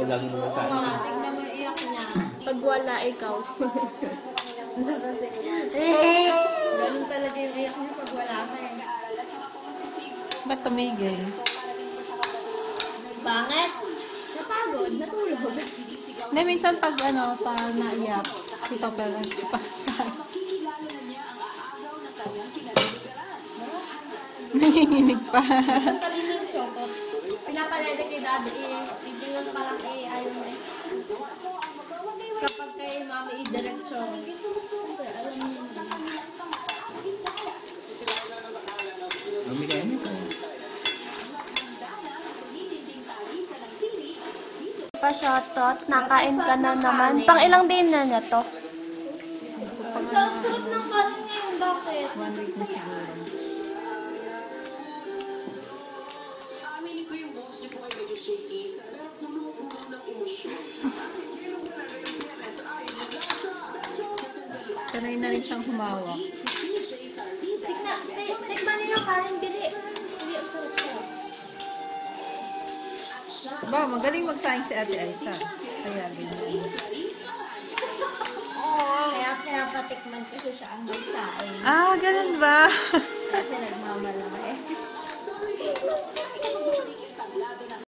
lagi mo Oo nasabi. nga, tignan mo yung iyak niya. Pag wala, ikaw. Ganun talaga yung iyak niya pag wala ka eh. Ba't tumigil? Bakit? Napagod, natulog. Hindi, minsan pag pag naiyak, si Topper pa. Nanginginig pa. Ang talino yung choco. Pinapalala kay daddy eh. Ibingan pa lang eh, ayaw mo eh. Kapag kay mami i-diretso, alam mo yun. Lumigay ko. Pa-shoutout, nakain ka na naman. Pang ilang din na niya to? Ang sarap-sarap ng kanin ngayon, bakit? 1 week na siguro. Sanay na rin siyang humawak. Tikman niyo yung kanin, bili. Bili, ang sarap-sarap. Ba, magaling magsaing si Ate Elsa. Kaya ganyan. Kaya pinapatikman kasi siya ang magsaing. Ah, ganun ba? Kaya pinagmamalaki.